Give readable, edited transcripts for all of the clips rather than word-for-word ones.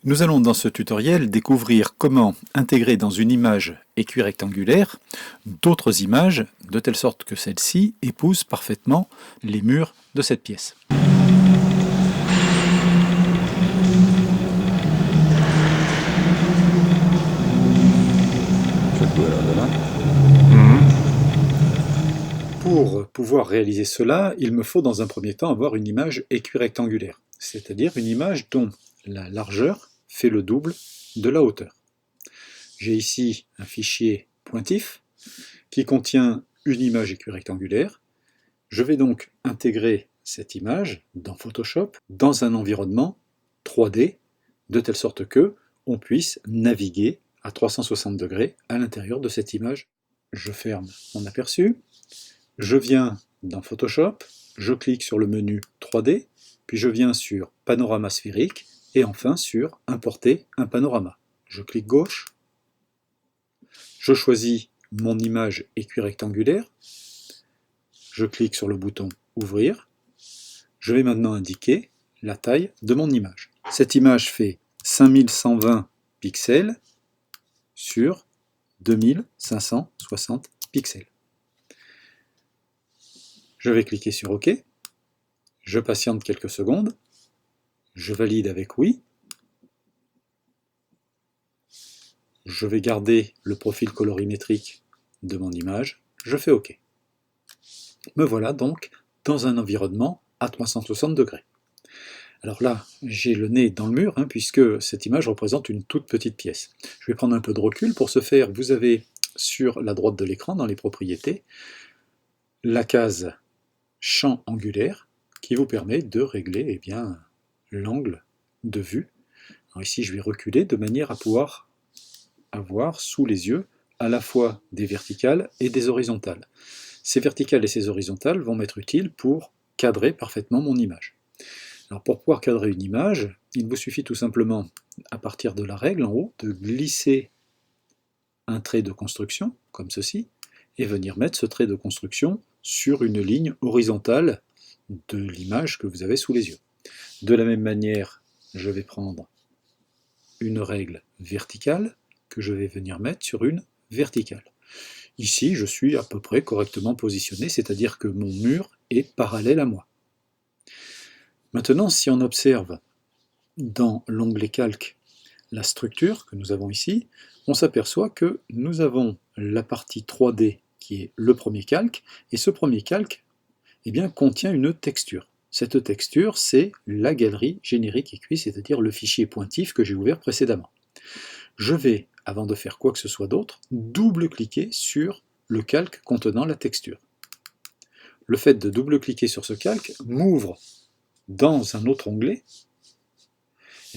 Nous allons dans ce tutoriel découvrir comment intégrer dans une image équirectangulaire d'autres images de telle sorte que celle-ci épouse parfaitement les murs de cette pièce. Pour pouvoir réaliser cela, il me faut dans un premier temps avoir une image équirectangulaire, c'est-à-dire une image dont la largeur fait le double de la hauteur. J'ai ici un fichier pointif qui contient une image équirectangulaire. Je vais donc intégrer cette image dans Photoshop dans un environnement 3D de telle sorte que on puisse naviguer à 360 degrés à l'intérieur de cette image. Je ferme mon aperçu, je viens dans Photoshop, je clique sur le menu 3D, puis je viens sur Panorama sphérique et enfin sur Importer un panorama. Je clique gauche, je choisis mon image équirectangulaire, je clique sur le bouton Ouvrir, je vais maintenant indiquer la taille de mon image. Cette image fait 5120 pixels sur 2560 pixels. Je vais cliquer sur OK, je patiente quelques secondes, je valide avec oui, je vais garder le profil colorimétrique de mon image, je fais OK. Me voilà donc dans un environnement à 360 degrés. Alors là, j'ai le nez dans le mur, puisque cette image représente une toute petite pièce. Je vais prendre un peu de recul. Pour ce faire, vous avez sur la droite de l'écran, dans les propriétés, la case champ angulaire qui vous permet de régler l'angle de vue. Alors ici, je vais reculer de manière à pouvoir avoir sous les yeux à la fois des verticales et des horizontales. Ces verticales et ces horizontales vont m'être utiles pour cadrer parfaitement mon image. Alors pour pouvoir cadrer une image, il vous suffit tout simplement, à partir de la règle en haut, de glisser un trait de construction, comme ceci, et venir mettre ce trait de construction sur une ligne horizontale de l'image que vous avez sous les yeux. De la même manière, je vais prendre une règle verticale que je vais venir mettre sur une verticale. Ici, je suis à peu près correctement positionné, c'est-à-dire que mon mur est parallèle à moi. Maintenant, si on observe dans l'onglet Calque la structure que nous avons ici, on s'aperçoit que nous avons la partie 3D qui est le premier calque, et ce premier calque contient une texture. Cette texture, c'est la galerie générique EQUI, c'est-à-dire le fichier pointif que j'ai ouvert précédemment. Je vais, avant de faire quoi que ce soit d'autre, double-cliquer sur le calque contenant la texture. Le fait de double-cliquer sur ce calque m'ouvre dans un autre onglet,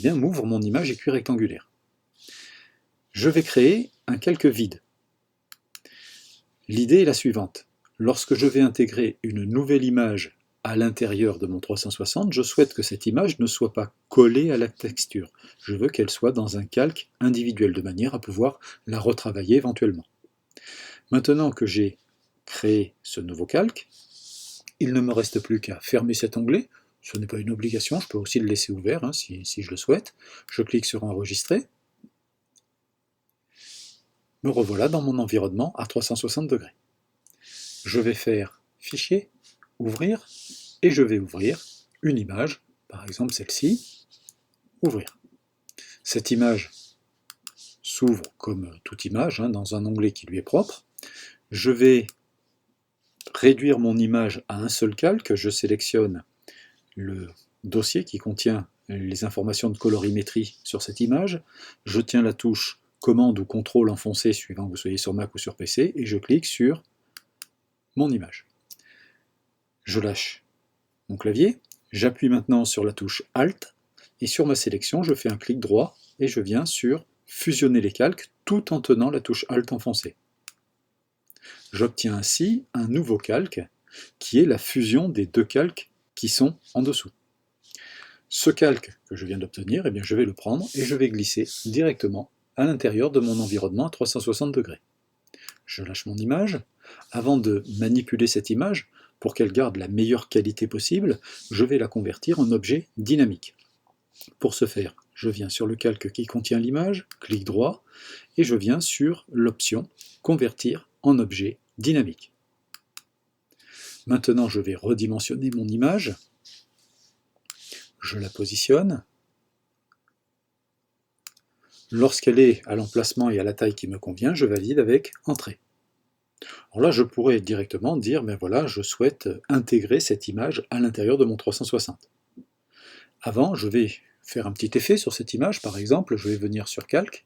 m'ouvre mon image équirectangulaire. Je vais créer un calque vide. L'idée est la suivante. Lorsque je vais intégrer une nouvelle image à l'intérieur de mon 360, je souhaite que cette image ne soit pas collée à la texture. Je veux qu'elle soit dans un calque individuel, de manière à pouvoir la retravailler éventuellement. Maintenant que j'ai créé ce nouveau calque, il ne me reste plus qu'à fermer cet onglet. Ce n'est pas une obligation, je peux aussi le laisser ouvert si je le souhaite. Je clique sur Enregistrer. Me revoilà dans mon environnement à 360 degrés. Je vais faire Fichier, Ouvrir, et je vais ouvrir une image, par exemple celle-ci, Ouvrir. Cette image s'ouvre comme toute image, dans un onglet qui lui est propre. Je vais réduire mon image à un seul calque, je sélectionne le dossier qui contient les informations de colorimétrie sur cette image, je tiens la touche commande ou contrôle enfoncé suivant que vous soyez sur Mac ou sur PC, et je clique sur mon image. Je lâche mon clavier, j'appuie maintenant sur la touche Alt, et sur ma sélection, je fais un clic droit, et je viens sur fusionner les calques tout en tenant la touche Alt enfoncée. J'obtiens ainsi un nouveau calque, qui est la fusion des deux calques qui sont en dessous. Ce calque que je viens d'obtenir, je vais le prendre et je vais glisser directement à l'intérieur de mon environnement à 360 degrés. Je lâche mon image. Avant de manipuler cette image, pour qu'elle garde la meilleure qualité possible, je vais la convertir en objet dynamique. Pour ce faire, je viens sur le calque qui contient l'image, clic droit, et je viens sur l'option « Convertir en objet dynamique ». Maintenant, je vais redimensionner mon image. Je la positionne. Lorsqu'elle est à l'emplacement et à la taille qui me convient, je valide avec « Entrée ». Alors là, je pourrais directement dire, ben voilà, je souhaite intégrer cette image à l'intérieur de mon 360. Avant, je vais faire un petit effet sur cette image, par exemple, je vais venir sur Calque,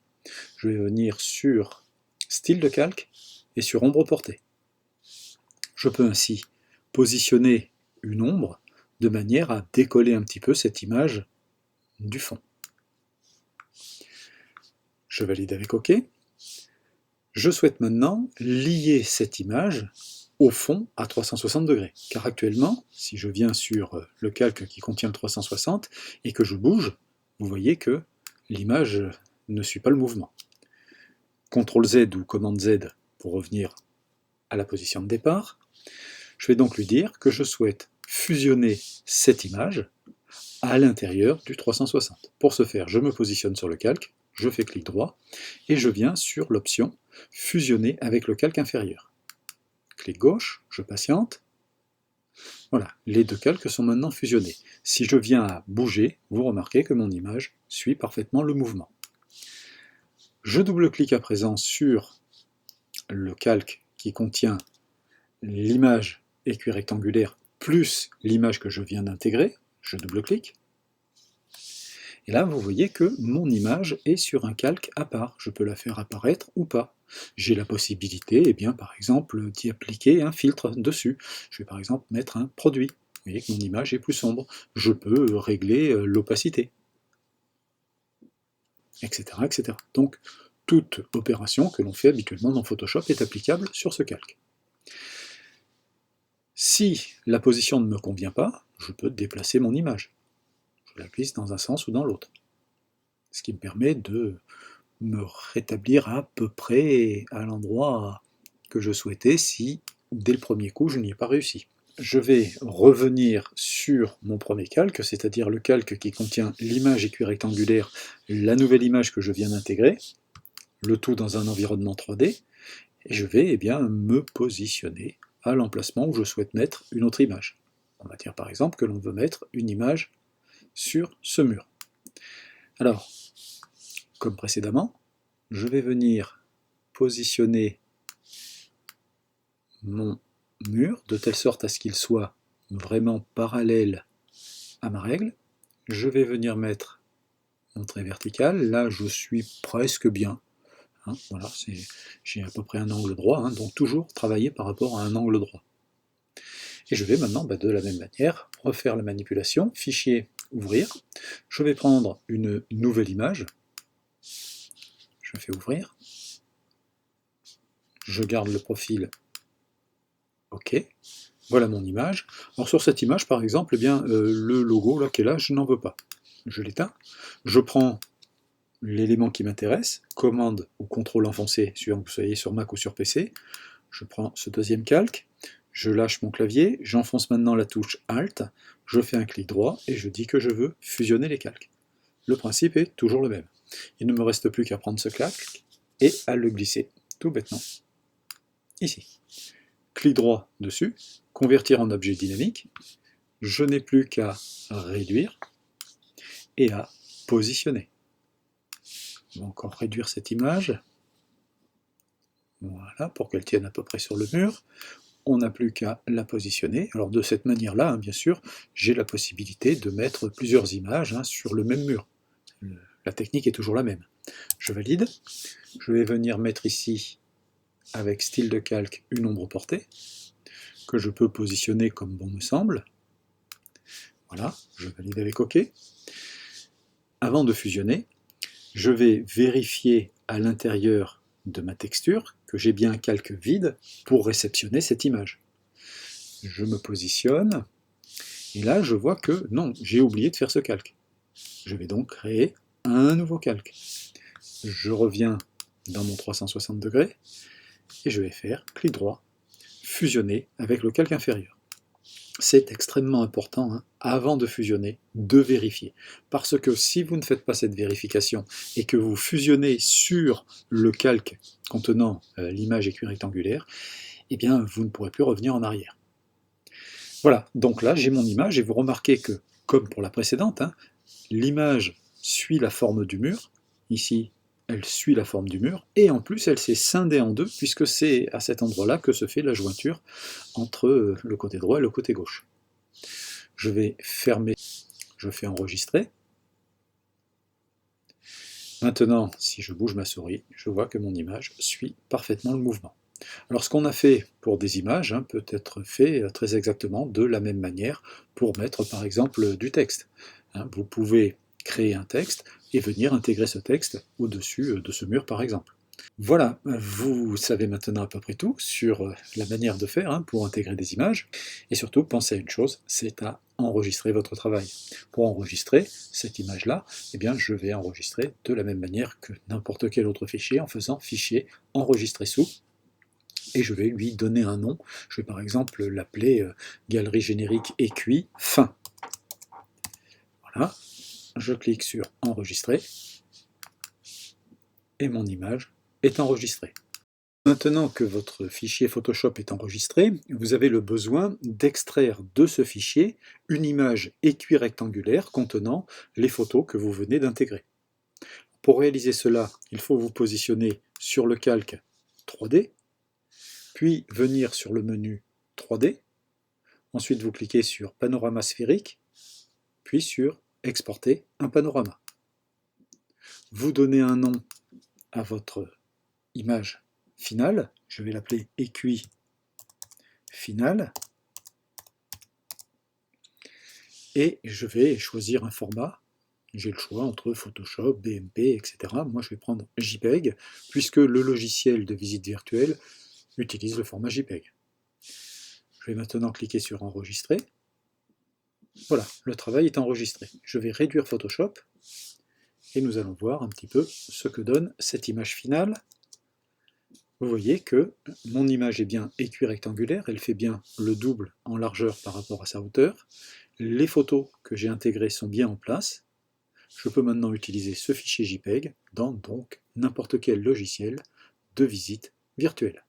je vais venir sur Style de calque et sur Ombre portée. Je peux ainsi positionner une ombre de manière à décoller un petit peu cette image du fond. Je valide avec OK. Je souhaite maintenant lier cette image au fond à 360 degrés. Car actuellement, si je viens sur le calque qui contient le 360 et que je bouge, vous voyez que l'image ne suit pas le mouvement. CTRL Z ou commande Z pour revenir à la position de départ. Je vais donc lui dire que je souhaite fusionner cette image à l'intérieur du 360. Pour ce faire, je me positionne sur le calque, je fais clic droit, et je viens sur l'option « Fusionner avec le calque inférieur ». Clic gauche, je patiente. Voilà, les deux calques sont maintenant fusionnés. Si je viens à bouger, vous remarquez que mon image suit parfaitement le mouvement. Je double-clique à présent sur le calque qui contient l'image équirectangulaire plus l'image que je viens d'intégrer, je double-clique, et là vous voyez que mon image est sur un calque à part, je peux la faire apparaître ou pas. J'ai la possibilité, eh bien, par exemple, d'y appliquer un filtre dessus. Je vais par exemple mettre un produit, vous voyez que mon image est plus sombre, je peux régler l'opacité, etc., etc. Donc toute opération que l'on fait habituellement dans Photoshop est applicable sur ce calque. Si la position ne me convient pas, je peux déplacer mon image. Je la glisse dans un sens ou dans l'autre. Ce qui me permet de me rétablir à peu près à l'endroit que je souhaitais si, dès le premier coup, je n'y ai pas réussi. Je vais revenir sur mon premier calque, c'est-à-dire le calque qui contient l'image équirectangulaire, la nouvelle image que je viens d'intégrer, le tout dans un environnement 3D, et je vais eh bien, me positionner à l'emplacement où je souhaite mettre une autre image. On va dire par exemple que l'on veut mettre une image sur ce mur. Alors, comme précédemment, je vais venir positionner mon mur de telle sorte à ce qu'il soit vraiment parallèle à ma règle. Je vais venir mettre mon trait vertical. Là, je suis presque bien. Voilà, j'ai à peu près un angle droit, donc toujours travailler par rapport à un angle droit. Et je vais maintenant, de la même manière, refaire la manipulation, fichier, ouvrir. Je vais prendre une nouvelle image, je fais ouvrir, je garde le profil, OK, voilà mon image. Alors sur cette image, par exemple, eh bien, le logo là, qui est là, je n'en veux pas. Je l'éteins, je prends l'élément qui m'intéresse, commande ou contrôle enfoncé, suivant que vous soyez sur Mac ou sur PC, je prends ce deuxième calque, je lâche mon clavier, j'enfonce maintenant la touche Alt, je fais un clic droit et je dis que je veux fusionner les calques. Le principe est toujours le même. Il ne me reste plus qu'à prendre ce calque et à le glisser, tout bêtement, ici. Clic droit dessus, convertir en objet dynamique, je n'ai plus qu'à réduire et à positionner. On va encore réduire cette image, voilà, pour qu'elle tienne à peu près sur le mur. On n'a plus qu'à la positionner. Alors de cette manière-là, bien sûr, j'ai la possibilité de mettre plusieurs images sur le même mur. La technique est toujours la même. Je valide. Je vais venir mettre ici, avec style de calque, une ombre portée, que je peux positionner comme bon me semble. Voilà, je valide avec OK. Avant de fusionner, je vais vérifier à l'intérieur de ma texture que j'ai bien un calque vide pour réceptionner cette image. Je me positionne, et là je vois que non, j'ai oublié de faire ce calque. Je vais donc créer un nouveau calque. Je reviens dans mon 360 degrés, et je vais faire clic droit, fusionner avec le calque inférieur. c'est extrêmement important, hein, avant de fusionner, de vérifier. Parce que si vous ne faites pas cette vérification et que vous fusionnez sur le calque contenant l'image équirectangulaire, eh bien vous ne pourrez plus revenir en arrière. Voilà, donc là j'ai mon image et vous remarquez que, comme pour la précédente, hein, l'image suit la forme du mur. Ici, elle suit la forme du mur, et en plus elle s'est scindée en deux, puisque c'est à cet endroit-là que se fait la jointure entre le côté droit et le côté gauche. Je vais fermer, je fais enregistrer. Maintenant, si je bouge ma souris, je vois que mon image suit parfaitement le mouvement. Alors ce qu'on a fait pour des images hein, peut être fait très exactement de la même manière pour mettre par exemple du texte. Hein, vous pouvez créer un texte et venir intégrer ce texte au-dessus de ce mur par exemple. Voilà, vous savez maintenant à peu près tout sur la manière de faire hein, pour intégrer des images, et surtout pensez à une chose, c'est à enregistrer votre travail. Pour enregistrer cette image-là, eh bien, je vais enregistrer de la même manière que n'importe quel autre fichier en faisant fichier enregistrer sous, et je vais lui donner un nom. Je vais par exemple l'appeler galerie générique EQI fin. Voilà, je clique sur enregistrer, et mon image est enregistrée. Maintenant que votre fichier Photoshop est enregistré, vous avez le besoin d'extraire de ce fichier une image équirectangulaire contenant les photos que vous venez d'intégrer. Pour réaliser cela, il faut vous positionner sur le calque 3D, puis venir sur le menu 3D, ensuite vous cliquez sur Panorama sphérique, puis sur Exporter un panorama. Vous donnez un nom à votre image finale, je vais l'appeler EQI finale, et je vais choisir un format. J'ai le choix entre Photoshop, BMP, etc. Moi je vais prendre JPEG, puisque le logiciel de visite virtuelle utilise le format JPEG. Je vais maintenant cliquer sur Enregistrer. Voilà, le travail est enregistré. Je vais réduire Photoshop, et nous allons voir un petit peu ce que donne cette image finale. Vous voyez que mon image est bien équirectangulaire, elle fait bien le double en largeur par rapport à sa hauteur. Les photos que j'ai intégrées sont bien en place. Je peux maintenant utiliser ce fichier JPEG dans donc n'importe quel logiciel de visite virtuelle.